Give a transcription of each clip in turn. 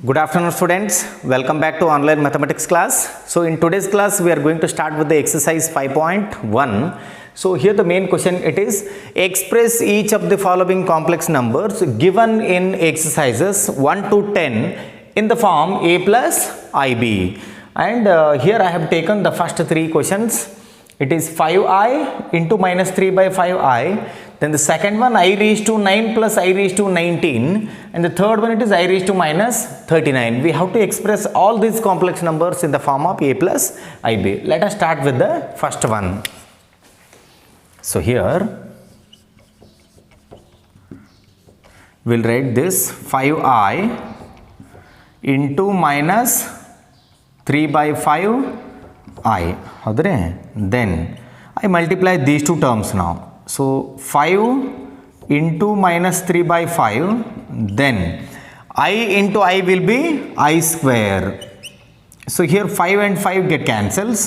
Good afternoon students, welcome back to online mathematics class. So in today's class we are going to start with the exercise 5.1. So here the main question it is, express each of the following complex numbers given in exercises 1 to 10 in the form a plus ib. And here I have taken the first three questions. It is 5i into minus 3 by 5i. Then the second one I raised to 9 plus I raised to 19, and the third one it is I raised to minus 39. We have to express all these complex numbers in the form of a plus ib. Let us start with the first one. So here we'll write this 5i into minus 3 by 5i. Then I multiply these two terms now. So 5 into minus 3 by 5, then I into I will be I square. So here 5 and 5 get cancels.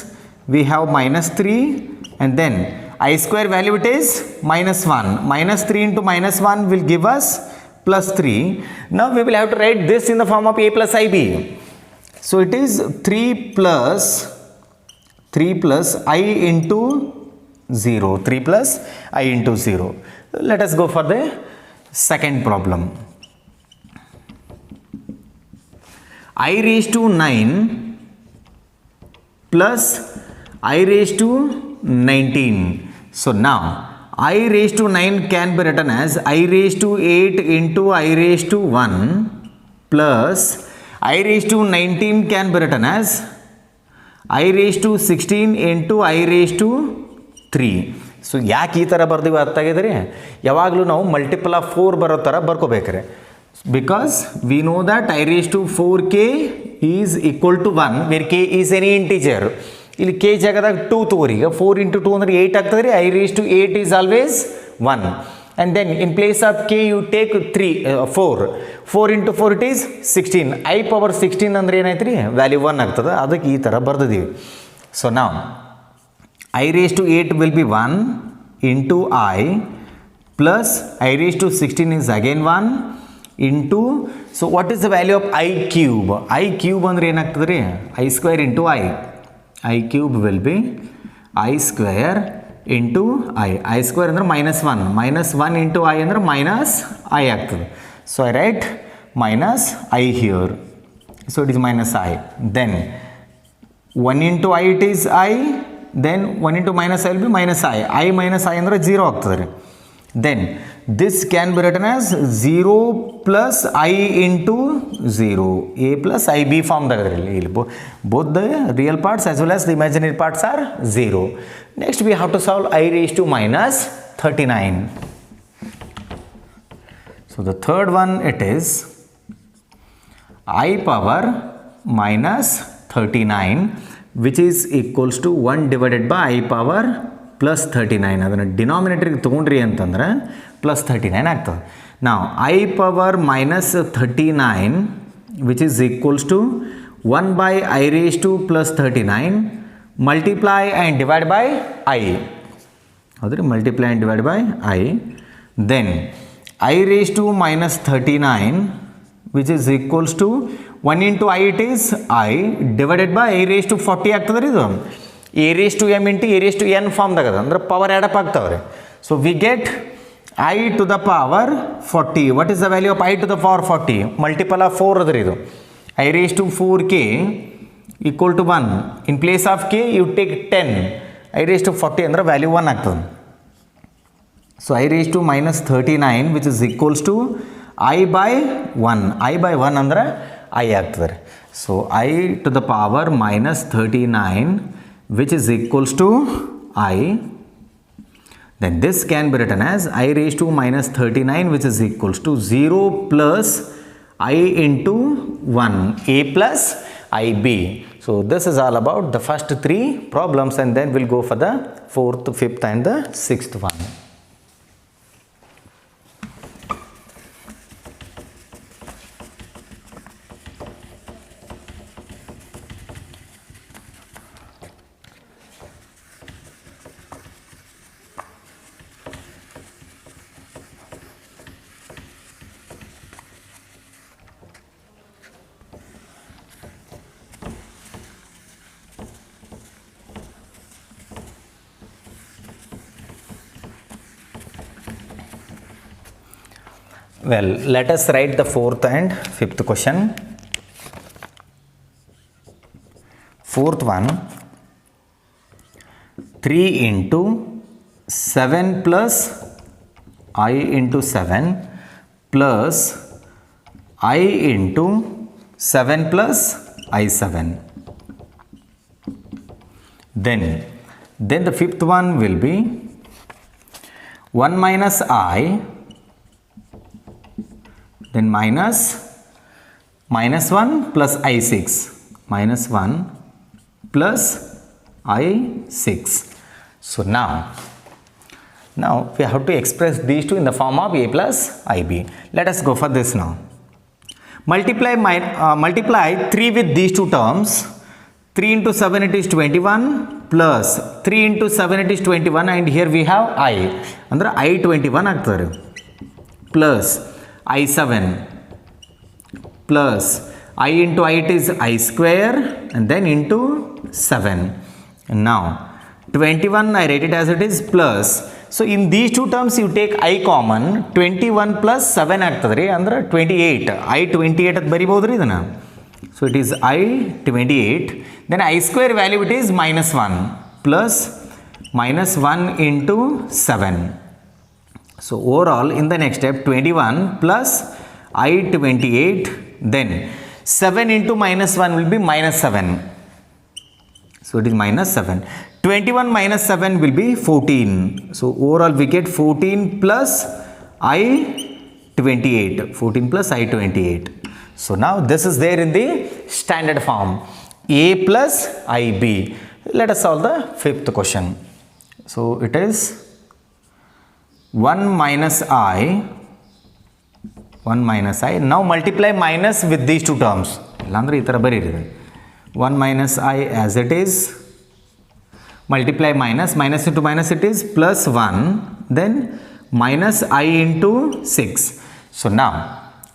We have minus 3 and then I square value it is minus 1. Minus 3 into minus 1 will give us plus 3. Now we will have to write this in the form of a plus ib. So it is 3 plus I into 0. 3 plus I into 0. Let us go for the second problem. I raised to 9 plus I raised to 19. So now I raised to 9 can be written as I raised to 8 into I raised to 1 plus I raised to 19 can be written as I raised to 16 into I raised to 3. So ಯಾಕೆ ಈ ಥರ ಬರ್ದೀವಿ ಅರ್ಥ ಆಗಿದ್ರಿ, ಯಾವಾಗಲೂ ನಾವು multiple of 4 ಬರೋ ಥರ ಬರ್ಕೋಬೇಕ್ರಿ. Because we know that I raised to 4k is equal to 1 where k is any integer. ಇಲ್ಲಿ k ಜಾಗದಾಗ 2 ತಗೋರಿ. ಈಗ 4 into 2 ಅಂದರೆ 8 ಆಗ್ತದೆ ರೀ. I raised to 8 is always 1. And then in place of k you take 4 into 4 it is 16. I power 16 ಅಂದರೆ ಏನಾಯ್ತು ರೀ, ವ್ಯಾಲ್ಯೂ 1 ಆಗ್ತದೆ. ಅದಕ್ಕೆ ಈ ಥರ ಬರ್ದಿದ್ದೀವಿ. ಸೊ ನಾವು I raised to 8 will be 1 into I plus I raised to 16 is again 1 into, so what is the value of I cube? I cube ಅಂದರೆ ಏನಾಗ್ತದೆ ರೀ, I square into I cube will be I square into I square ಅಂದರೆ minus 1 into I ಅಂದರೆ minus I ಆಗ್ತದೆ. So I write minus I here. So it is minus I. Then 1 into I it is I. Then 1 into minus I will be minus I minus I ಅಂದರೆ 0 ಆಗ್ತದೆ. Then this can be written as 0 plus I into 0. A plus IB form ದಾಗದ್ರಲ್ಲಿ both the real parts as well as the imaginary parts are 0. Next we have to solve I raised to minus 39. So the third one it is I power minus 39 which is equals to 1 divided by I power plus 39. ಅದನ್ನು ಡಿನಾಮಿನೇಟರ್ಗೆ ತೊಗೊಂಡ್ರಿ ಅಂತಂದ್ರೆ plus 39 ಆಗ್ತದೆ. Now I power minus 39 which is equals to 1 by I raised to plus 39 multiply and divide by I. ಹೌದ್ರಿ, multiply and divide by I. Then I raised to minus 39 which is equals to 1 into I it is I divided by I raised to 40 ಆಗ್ತದೆ ರೀ. ಇದು a raised to m into a raised to n ಫಾರ್ಮ್ದಾಗ ಅದ ಅಂದ್ರೆ power add up ಆಗ್ತಾವ್ರಿ. So we get I to the power 40. What is the value of I to the power 40? Multiple of 4 ಅದ ರೀ ಇದು. I raised to 4k equal to 1. In place of k you take 10. I raised to 40 ಅಂದ್ರೆ value 1 ಆಗ್ತದೆ. So I raised to minus 39 which is equals to I by 1. I by 1 ಅಂದ್ರೆ I ಆಗ್ತದೆ. So I to the power minus 39 which is equals to I. Then this can be written as I raised to minus 39 which is equals to 0 plus I into 1. A plus IB. So this is all about the first three problems, and then we'll go for the fourth, fifth and the sixth one. Well, let us write the fourth and fifth question. Fourth one, 3 into 7 plus I into 7 plus I into 7 plus I7. Then the fifth one will be 1 minus I, then minus 1 plus I6, minus 1 plus I6. So now we have to express these two in the form of A plus IB. Let us go for this now. Multiply 3 with these two terms. 3 into 7 it is 21 plus 3 into 7 it is 21, and here we have I. Andre I21 ಆಗ್ತದೆ plus I7 plus I into I, it is I square, and then into 7. And now 21 I write it as it is plus. So in these two terms you take I common. 21 plus 7 ಆಗ್ತದ್ರಿ ಅಂದ್ರೆ 28. I28 ಅಂತ ಬರಿಬಹುದ್ರಿ ಇದನ್ನ. So it is I28. Then I square value it is minus 1 plus minus 1 into 7. So overall in the next step 21 plus I28, then 7 into minus 1 will be minus 7. So it is minus 7. 21 minus 7 will be 14. So overall we get 14 plus I28. 14 plus I28. So now this is there in the standard form. A plus IB. Let us solve the fifth question. So it is 1 minus I. Now multiply minus with these two terms. 1 minus I as it is. Multiply minus into minus it is plus 1. Then minus I into 6. So now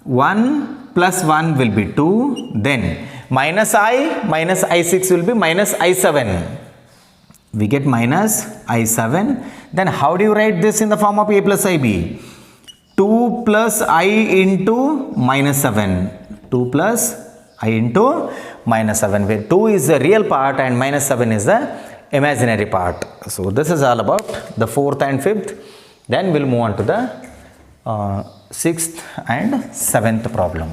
1 plus 1 will be 2. Then minus I minus I6 will be minus I7. We get minus I7. Then how do you write this in the form of A plus IB? 2 plus I into minus 7. 2 plus I into minus 7, where 2 is the real part and minus 7 is the imaginary part. So this is all about the fourth and fifth. Then we'll move on to the sixth and seventh problem.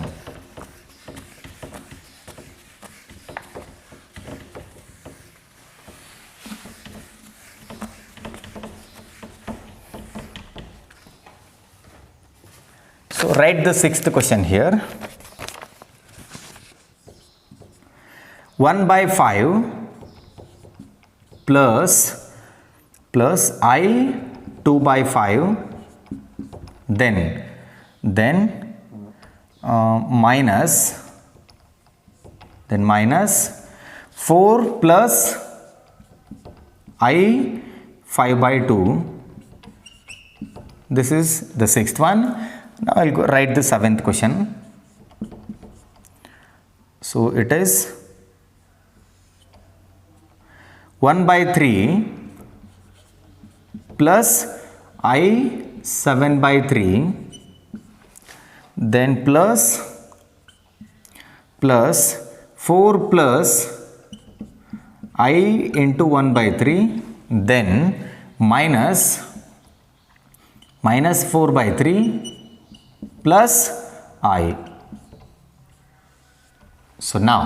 So write the sixth question here. 1 by 5 plus I 2 by 5, then minus 4 plus I 5 by 2. This is the sixth one. Now I'll go write the seventh question. So it is 1 by 3 plus I 7 by 3, then plus 4 plus I into 1 by 3, then minus 4 by 3 plus I. So now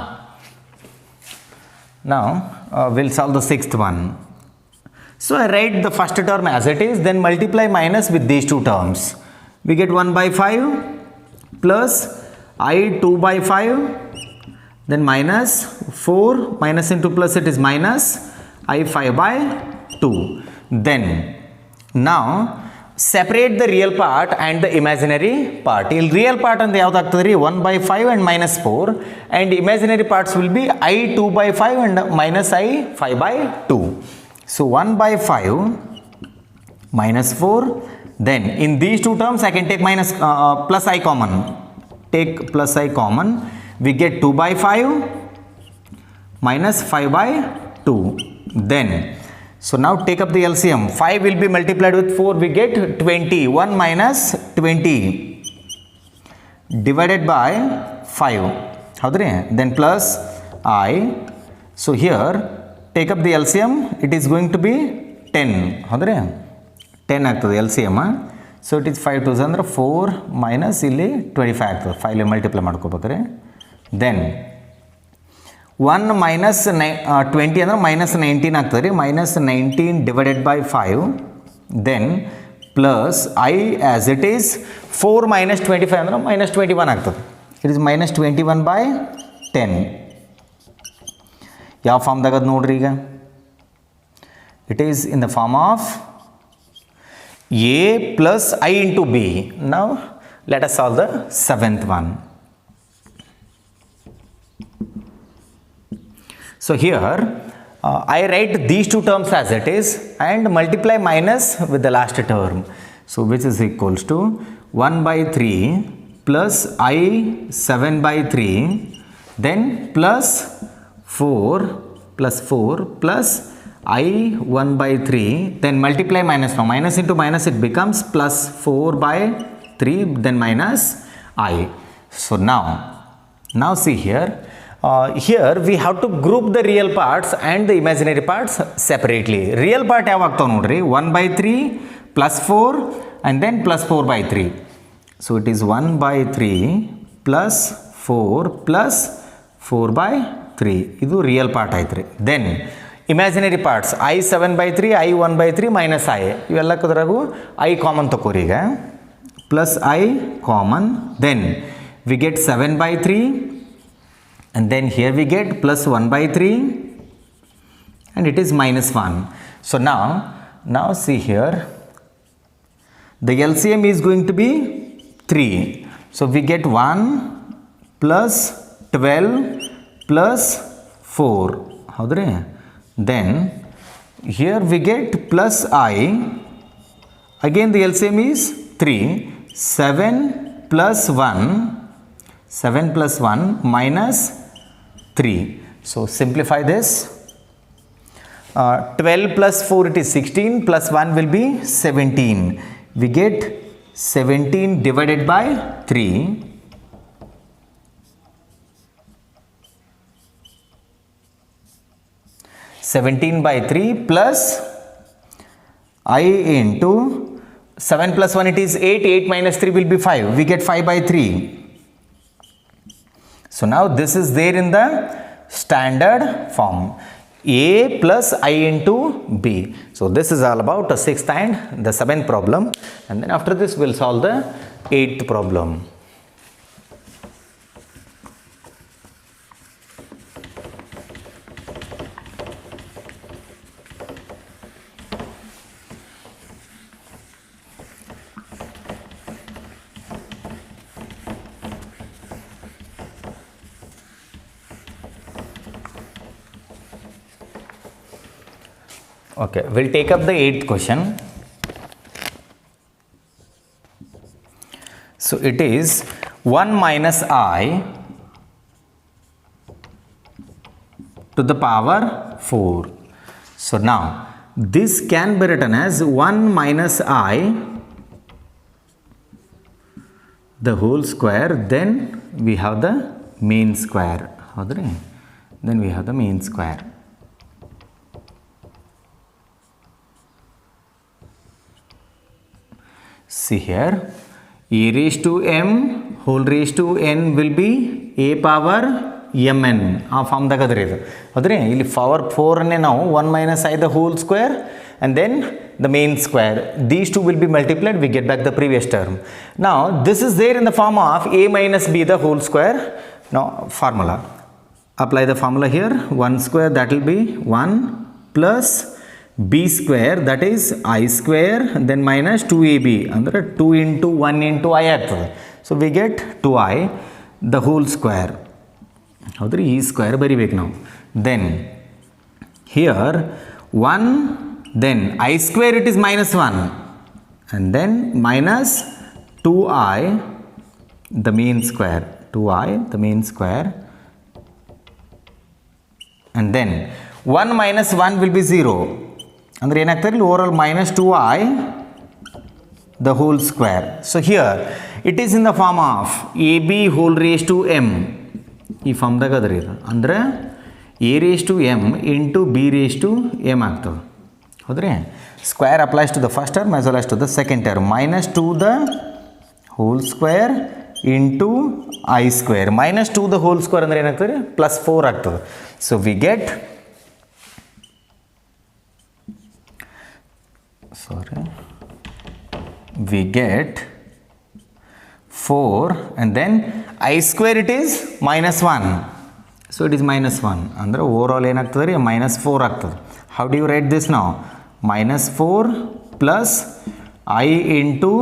we'll solve the sixth one. So I write the first term as it is, then multiply minus with these two terms. We get 1 by 5 plus I 2 by 5, then minus 4, minus into plus it is minus I 5 by 2. Then now separate the real part and the imaginary part. In real part and the 1 by 5 and minus 4, and imaginary parts will be I 2 by 5 and minus I 5 by 2. So 1 by 5 minus 4, then in these two terms I can take plus I common. Take plus I common, we get 2 by 5 minus 5 by 2. Then so now take up the LCM. 5 will be multiplied with 4, we get 20. 1 minus 20. divided by 5 ಹೌದ್ರಿ then plus I. So here take up the LCM, it is going to be 10 ಹೌದ್ರಿ 10 ಆಗ್ತದೆ LCM. So it is 5 2s ಅಂದ್ರೆ 4 minus ಇಲ್ಲಿ 25 ಆಗ್ತದೆ 5 multiply ಮಾಡ್ಕೋಬೇಕ್ರಿ. Then 1 minus 20 ಅಂದ್ರೆ minus 19 ಆಗ್ತದೆ ರೀ, minus 19 divided by 5. Then plus I as it is 4 minus 25 ಅಂದ್ರೆ minus 21 ಆಗ್ತದೆ. It is minus 21 by 10. ಯಾವ ಫಾರ್ಮ್ದಾಗ ಅದು ನೋಡ್ರಿ ಈಗ, it is in the form of A plus I into B. Now let us solve the seventh one. So here I write these two terms as it is and multiply minus with the last term. So which is equals to 1 by 3 plus I 7 by 3, then plus 4 plus I 1 by 3, then multiply minus now, minus into minus it becomes plus 4 by 3, then minus I. So now see here, here we have to group the real parts and the imaginary parts separately. Real part yav agtav nodri, 1 by 3 plus 4 and then plus 4 by 3. So it is 1 by 3 plus 4 plus 4 by 3. Idu real part aitri. Then imaginary parts I 7 by 3, I 1 by 3 minus I. ಇವೆಲ್ಲ ಕದ್ರಾಗು I common ತಗೋರಿ ಈಗ, plus I common. Then we get 7 by 3 and then here we get plus 1 by 3 and it is minus 1. So now see here, the LCM is going to be 3. So we get 1 plus 12 plus 4 ಹೌದ್ರಿ. Then here we get plus I, again the LCM is 3, 7 plus 1 minus 3. So simplify this, 12 plus 4 it is 16 plus 1 will be 17. We get 17 divided by 3. 17 by 3 plus I into 7 plus 1 it is 8, 8 minus 3 will be 5. We get 5 by 3. So now this is there in the standard form, A plus I into B. So this is all about the 6th and the 7th problem, and then after this we'll solve the 8th problem. Okay, we'll take up the 8th question. So it is 1 minus I to the power 4. So now this can be written as 1 minus I the whole square, then we have the main square. Then we have the main square. See here, e raised to m whole raised to n will be a power mn. ಆ ಫಾರ್ಮ್ದಾಗ ಅದ್ರಿ ಇದು ಹೌದ್ರಿ. ಇಲ್ಲಿ power 4 ನಾವು 1 minus I the whole square and then the main square. These two will be multiplied, we get back the previous term. Now this is there in the form of a minus b the whole square. Now formula, apply the formula here. 1 square that will be 1 plus b square that is I square, then minus 2ab ಅಂದರೆ 2 into 1 into I ಆಗ್ತದೆ. So we get 2I the whole square ಹೌದ್ರಿ. ಈ square ಬರಿಬೇಕು ನಾವು. Then here 1, then I square it is minus 1 and then minus 2I the main square, 2I the main square, and then 1 minus 1 will be 0 ಅಂದರೆ ಏನಾಗ್ತದೆ, over all minus 2I the whole square. So here It is in the form of AB whole raised to m. ಈ ಫಾರ್ಮ್ದಾಗ ಅದ ರೀ ಇದು ಅಂದರೆ a raised to m into b raised to m ಆಗ್ತದೆ ಹೌದ್ರಿ. Square applies to the first term as well as to the second term minus two the whole square into I square minus two the whole square ಅಂದರೆ ಏನಾಗ್ತದೆ ರೀ plus 4 ಆಗ್ತದೆ. So we get we get 4 and then I square it is minus 1. So it is minus 1 ಅಂದರೆ overall ಏನಾಗ್ತದೆ ರೀ minus 4 ಆಗ್ತದೆ. How do you write this now? Minus 4 plus I into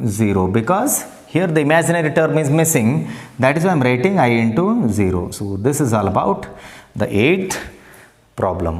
0 because here the imaginary term is missing, that is why I am writing I into 0. So this is all about the 8th problem.